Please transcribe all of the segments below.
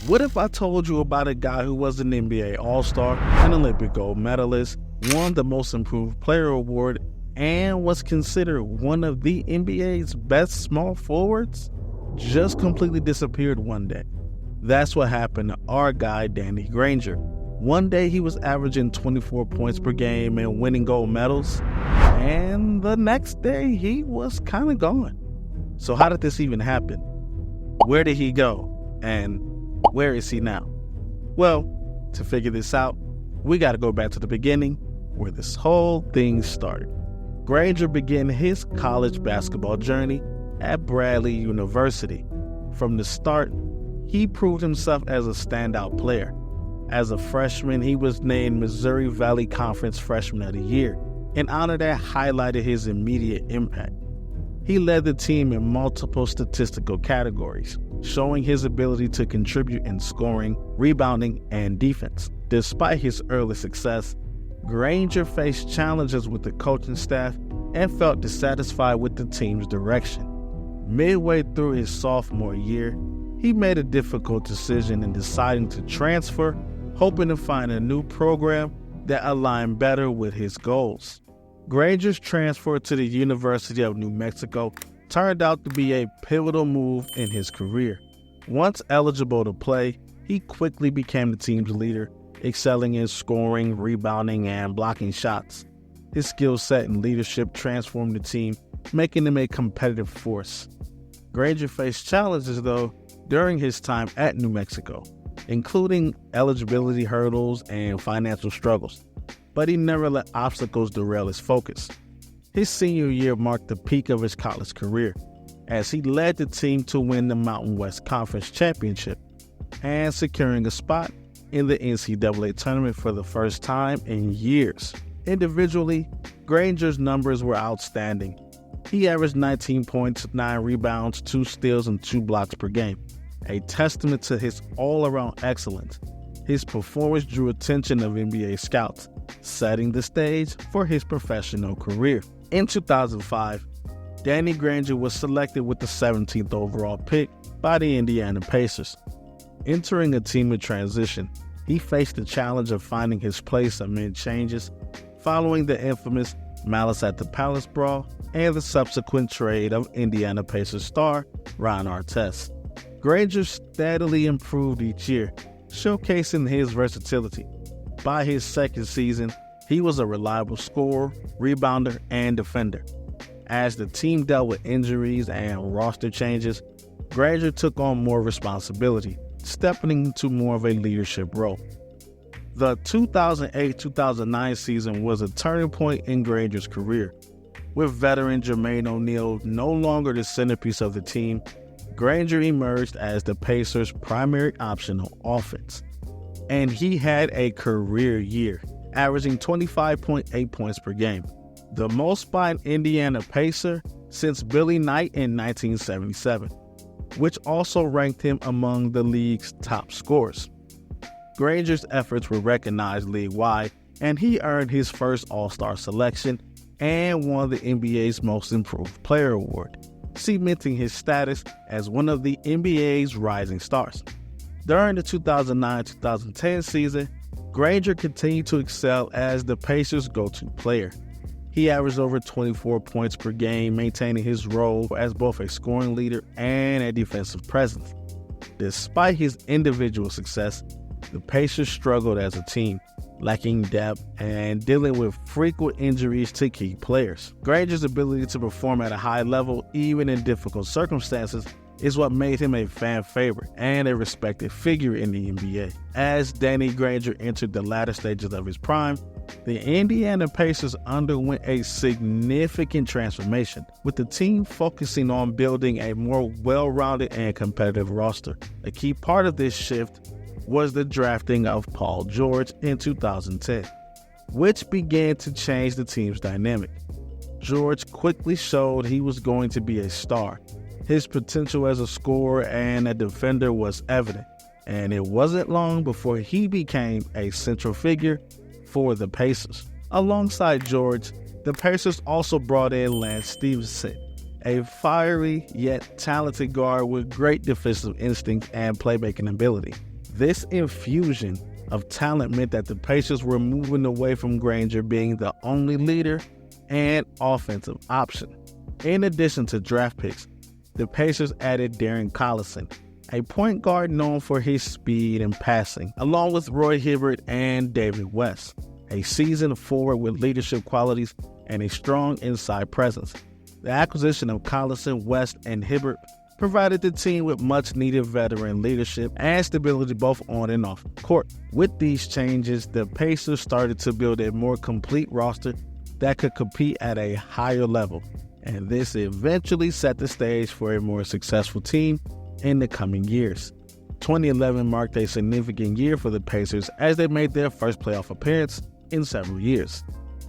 What if I told you about a guy who was an NBA All-Star, an Olympic gold medalist, won the Most Improved Player award, and was considered one of the NBA's best small forwards? Just completely disappeared one day. That's what happened to our guy, Danny Granger. One day he was averaging 24 points per game and winning gold medals, and the next day he was kind of gone. So how did this even happen? Where did he go? And where is he now? Well, to figure this out, we got to go back to the beginning where this whole thing started. Granger began his college basketball journey at Bradley University. From the start, he proved himself as a standout player. As a freshman, he was named Missouri Valley Conference Freshman of the Year, an honor that highlighted his immediate impact. He led the team in multiple statistical categories, showing his ability to contribute in scoring, rebounding, and defense. Despite his early success, Granger faced challenges with the coaching staff and felt dissatisfied with the team's direction. Midway through his sophomore year, he made a difficult decision in deciding to transfer, hoping to find a new program that aligned better with his goals. Granger's transfer to the University of New Mexico turned out to be a pivotal move in his career. Once eligible to play, he quickly became the team's leader, excelling in scoring, rebounding, and blocking shots. His skill set and leadership transformed the team, making him a competitive force. Granger faced challenges, though, during his time at New Mexico, including eligibility hurdles and financial struggles. But he never let obstacles derail his focus. His senior year marked the peak of his college career, as he led the team to win the Mountain West Conference Championship and securing a spot in the NCAA tournament for the first time in years. Individually, Granger's numbers were outstanding. He averaged 19 points, 9 rebounds, 2 steals, and 2 blocks per game, a testament to his all-around excellence. His performance drew attention of NBA scouts, setting the stage for his professional career. In 2005, Danny Granger was selected with the 17th overall pick by the Indiana Pacers. Entering a team in transition, he faced the challenge of finding his place amid changes following the infamous Malice at the Palace brawl and the subsequent trade of Indiana Pacers star Ron Artest. Granger steadily improved each year, showcasing his versatility. By his second season, he was a reliable scorer, rebounder, and defender. As the team dealt with injuries and roster changes, Granger took on more responsibility, stepping into more of a leadership role. The 2008-2009 season was a turning point in Granger's career. With veteran Jermaine O'Neal no longer the centerpiece of the team, Granger emerged as the Pacers' primary option on offense. And he had a career year, averaging 25.8 points per game, the most by an Indiana Pacer since Billy Knight in 1977, which also ranked him among the league's top scorers. Granger's efforts were recognized league-wide, and he earned his first All-Star selection and won the NBA's Most Improved Player award, cementing his status as one of the NBA's rising stars. During the 2009-2010 season, Granger continued to excel as the Pacers' go-to player. He averaged over 24 points per game, maintaining his role as both a scoring leader and a defensive presence. Despite his individual success, the Pacers struggled as a team, lacking depth and dealing with frequent injuries to key players. Granger's ability to perform at a high level, even in difficult circumstances, is what made him a fan favorite and a respected figure in the NBA. As Danny Granger entered the latter stages of his prime, the Indiana Pacers underwent a significant transformation, with the team focusing on building a more well-rounded and competitive roster. A key part of this shift was the drafting of Paul George in 2010, which began to change the team's dynamic. George quickly showed he was going to be a star. His potential as a scorer and a defender was evident, and it wasn't long before he became a central figure for the Pacers. Alongside George, the Pacers also brought in Lance Stevenson, a fiery yet talented guard with great defensive instinct and playmaking ability. This infusion of talent meant that the Pacers were moving away from Granger being the only leader and offensive option. In addition to draft picks, the Pacers added Darren Collison, a point guard known for his speed and passing, along with Roy Hibbert and David West, a seasoned forward with leadership qualities and a strong inside presence. The acquisition of Collison, West, and Hibbert provided the team with much-needed veteran leadership and stability both on and off the court. With these changes, the Pacers started to build a more complete roster that could compete at a higher level, and this eventually set the stage for a more successful team in the coming years. 2011 marked a significant year for the Pacers as they made their first playoff appearance in several years.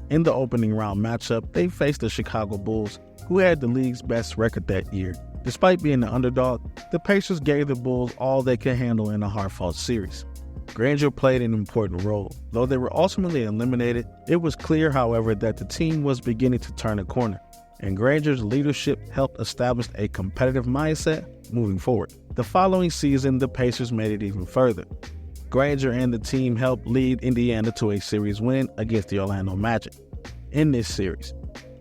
In the opening round matchup, they faced the Chicago Bulls, who had the league's best record that year. Despite being the underdog, the Pacers gave the Bulls all they could handle in a hard-fought series. Granger played an important role. Though they were ultimately eliminated, it was clear, however, that the team was beginning to turn a corner, and Granger's leadership helped establish a competitive mindset moving forward. The following season, the Pacers made it even further. Granger and the team helped lead Indiana to a series win against the Orlando Magic. In this series,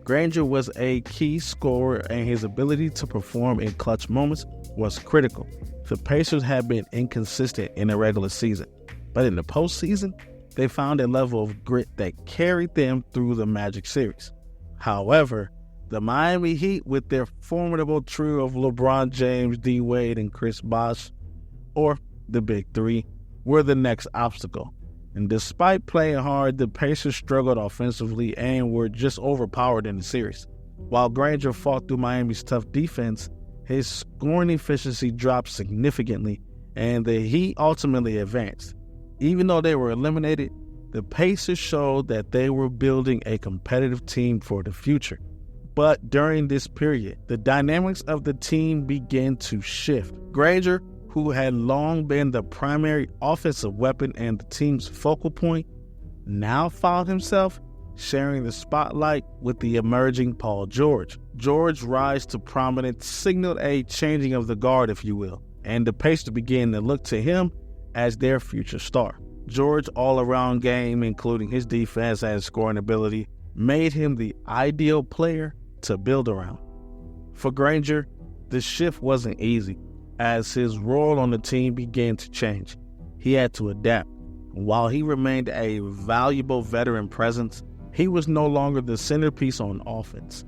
Granger was a key scorer and his ability to perform in clutch moments was critical. The Pacers had been inconsistent in the regular season, but in the postseason, they found a level of grit that carried them through the Magic series. However, the Miami Heat, with their formidable trio of LeBron James, D. Wade, and Chris Bosh, or the Big Three, were the next obstacle. And despite playing hard, the Pacers struggled offensively and were just overpowered in the series. While Granger fought through Miami's tough defense, his scoring efficiency dropped significantly, and the Heat ultimately advanced. Even though they were eliminated, the Pacers showed that they were building a competitive team for the future. But during this period, the dynamics of the team began to shift. Granger, who had long been the primary offensive weapon and the team's focal point, now found himself sharing the spotlight with the emerging Paul George. George's rise to prominence signaled a changing of the guard, if you will, and the Pacers began to look to him as their future star. George's all-around game, including his defense and scoring ability, made him the ideal player to build around. For Granger, the shift wasn't easy, as his role on the team began to change. He had to adapt. While he remained a valuable veteran presence, he was no longer the centerpiece on offense.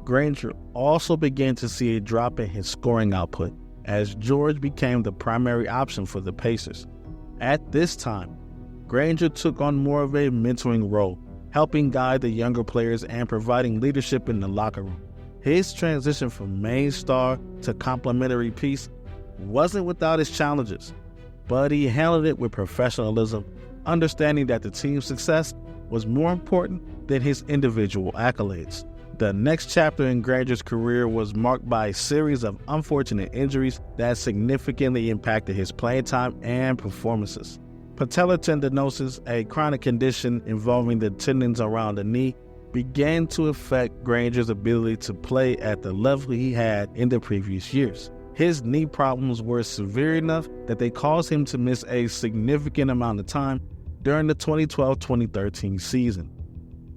Granger also began to see a drop in his scoring output as George became the primary option for the Pacers. At this time, Granger took on more of a mentoring role, helping guide the younger players and providing leadership in the locker room. His transition from main star to complementary piece wasn't without its challenges, but he handled it with professionalism, understanding that the team's success was more important than his individual accolades. The next chapter in Granger's career was marked by a series of unfortunate injuries that significantly impacted his playing time and performances. Patellar tendinosis, a chronic condition involving the tendons around the knee, began to affect Granger's ability to play at the level he had in the previous years. His knee problems were severe enough that they caused him to miss a significant amount of time during the 2012-2013 season.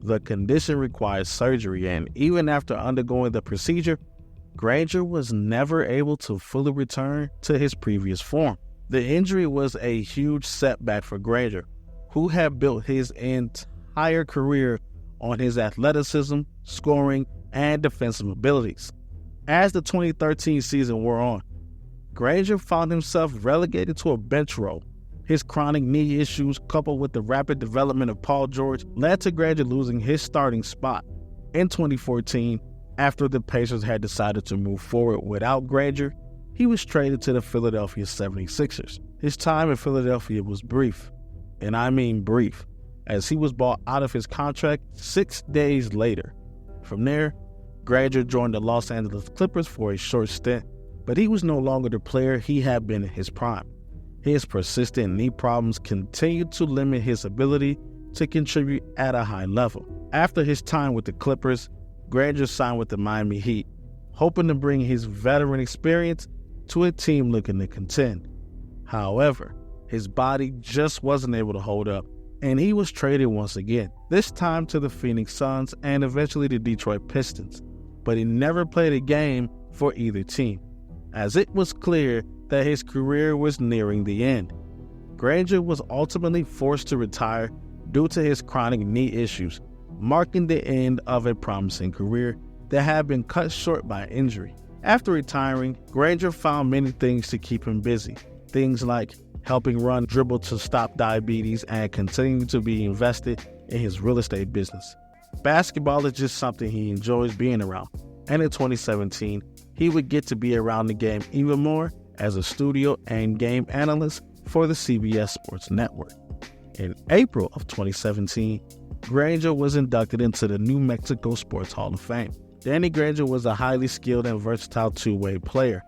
The condition required surgery, and even after undergoing the procedure, Granger was never able to fully return to his previous form. The injury was a huge setback for Granger, who had built his entire career on his athleticism, scoring, and defensive abilities. As the 2013 season wore on, Granger found himself relegated to a bench role. His chronic knee issues, coupled with the rapid development of Paul George, led to Granger losing his starting spot. In 2014, after the Pacers had decided to move forward without Granger, he was traded to the Philadelphia 76ers. His time in Philadelphia was brief, and I mean brief, as he was bought out of his contract 6 days later. From there, Granger joined the Los Angeles Clippers for a short stint, but he was no longer the player he had been in his prime. His persistent knee problems continued to limit his ability to contribute at a high level. After his time with the Clippers, Granger signed with the Miami Heat, hoping to bring his veteran experience to a team looking to contend. However, His body just wasn't able to hold up, and he was traded once again, this time to the Phoenix Suns and eventually the Detroit Pistons. But he never played a game for either team, as it was clear that his career was nearing the end. Granger was ultimately forced to retire due to his chronic knee issues, marking the end of a promising career that had been cut short by injury. After retiring, Granger found many things to keep him busy. Things like helping run Dribble to Stop Diabetes and continuing to be invested in his real estate business. Basketball is just something he enjoys being around, and in 2017, he would get to be around the game even more as a studio and game analyst for the CBS Sports Network. In April of 2017, Granger was inducted into the New Mexico Sports Hall of Fame. Danny Granger was a highly skilled and versatile two-way player,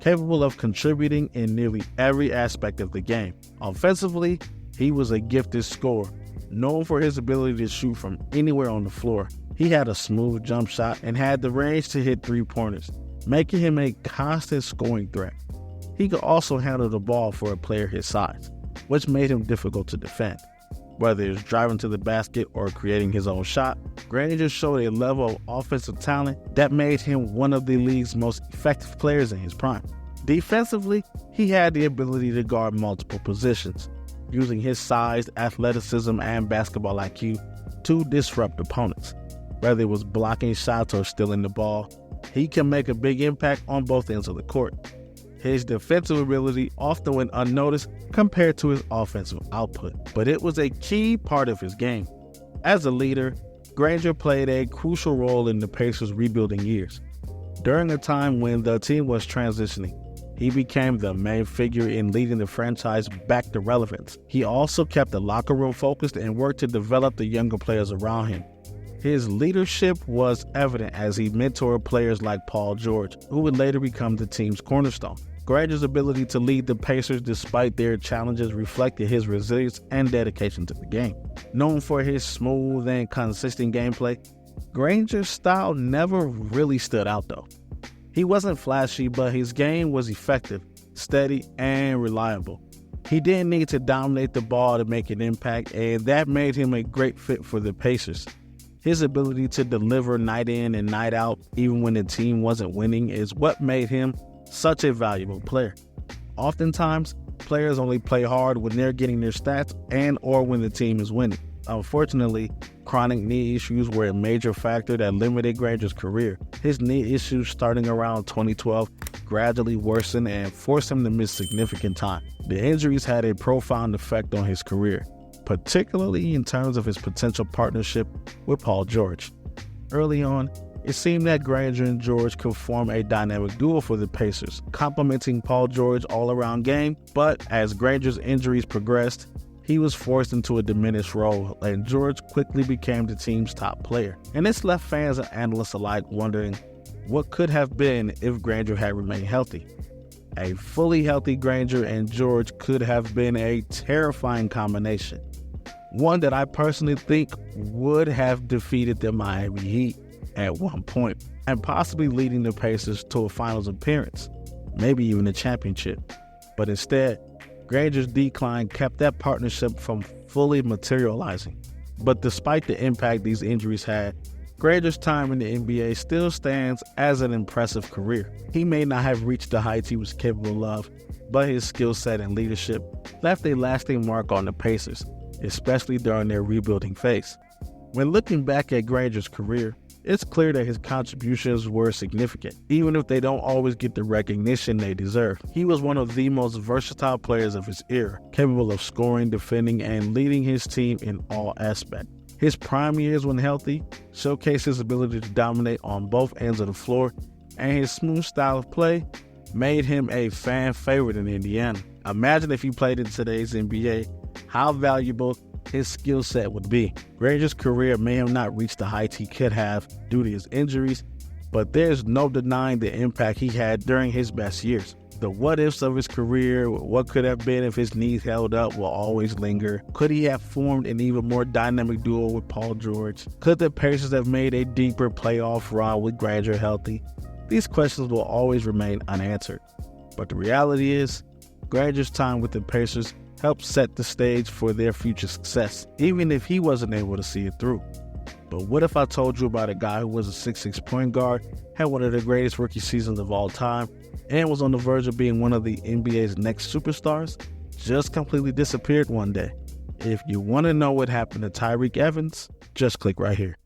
capable of contributing in nearly every aspect of the game. Offensively, he was a gifted scorer, known for his ability to shoot from anywhere on the floor. He had a smooth jump shot and had the range to hit three-pointers, making him a constant scoring threat. He could also handle the ball for a player his size, which made him difficult to defend. Whether it's driving to the basket or creating his own shot, Granger showed a level of offensive talent that made him one of the league's most effective players in his prime. Defensively, he had the ability to guard multiple positions, using his size, athleticism, and basketball IQ to disrupt opponents. Whether it was blocking shots or stealing the ball, he can make a big impact on both ends of the court. His defensive ability often went unnoticed compared to his offensive output, but it was a key part of his game. As a leader, Granger played a crucial role in the Pacers' rebuilding years. During a time when the team was transitioning, he became the main figure in leading the franchise back to relevance. He also kept the locker room focused and worked to develop the younger players around him. His leadership was evident as he mentored players like Paul George, who would later become the team's cornerstone. Granger's ability to lead the Pacers despite their challenges reflected his resilience and dedication to the game. Known for his smooth and consistent gameplay, Granger's style never really stood out though. He wasn't flashy, but his game was effective, steady, and reliable. He didn't need to dominate the ball to make an impact, and that made him a great fit for the Pacers. His ability to deliver night in and night out, even when the team wasn't winning, is what made him such a valuable player. Oftentimes, players only play hard when they're getting their stats and or when the team is winning. Unfortunately, chronic knee issues were a major factor that limited Granger's career. His knee issues starting around 2012 gradually worsened and forced him to miss significant time. The injuries had a profound effect on his career, particularly in terms of his potential partnership with Paul George. Early on, it seemed that Granger and George could form a dynamic duo for the Pacers, complementing Paul George's all-around game, but as Granger's injuries progressed, he was forced into a diminished role, and George quickly became the team's top player. And this left fans and analysts alike wondering what could have been if Granger had remained healthy. A fully healthy Granger and George could have been a terrifying combination, one that I personally think would have defeated the Miami Heat at one point, and possibly leading the Pacers to a finals appearance, maybe even a championship. But instead, Granger's decline kept that partnership from fully materializing. But despite the impact these injuries had, Granger's time in the NBA still stands as an impressive career. He may not have reached the heights he was capable of, but his skill set and leadership left a lasting mark on the Pacers, especially during their rebuilding phase. When looking back at Granger's career, it's clear that his contributions were significant, even if they don't always get the recognition they deserve. He was one of the most versatile players of his era, capable of scoring, defending, and leading his team in all aspects. His prime years when healthy showcased his ability to dominate on both ends of the floor, and his smooth style of play made him a fan favorite in Indiana. Imagine if he played in today's NBA, how valuable his skill set would be. Granger's career may have not reached the heights he could have due to his injuries, but there's no denying the impact he had during his best years. The what-ifs of his career, what could have been if his knees held up, will always linger. Could he have formed an even more dynamic duo with Paul George? Could the Pacers have made a deeper playoff run with Granger healthy? These questions will always remain unanswered. But the reality is, Granger's time with the Pacers helped set the stage for their future success, even if he wasn't able to see it through. But what if I told you about a guy who was a 6'6" point guard, had one of the greatest rookie seasons of all time, and was on the verge of being one of the NBA's next superstars, just completely disappeared one day? If you want to know what happened to Tyreke Evans, just click right here.